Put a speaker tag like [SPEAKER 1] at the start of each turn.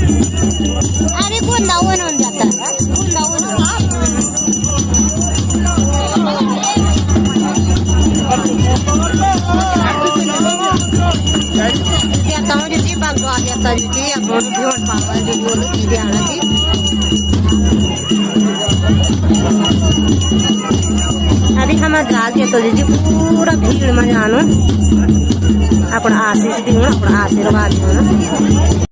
[SPEAKER 1] अरे गोंदावून होऊन जातात गोंदावून आता म्हणजे ती बागवा आता ती आपण घेऊन पावायची बोलू ती द्यायला ती अभी हमारा गाल येतो जी पूरा भीड़ में आणून आपण आशीष देऊन आपण आशीर्वाद देऊन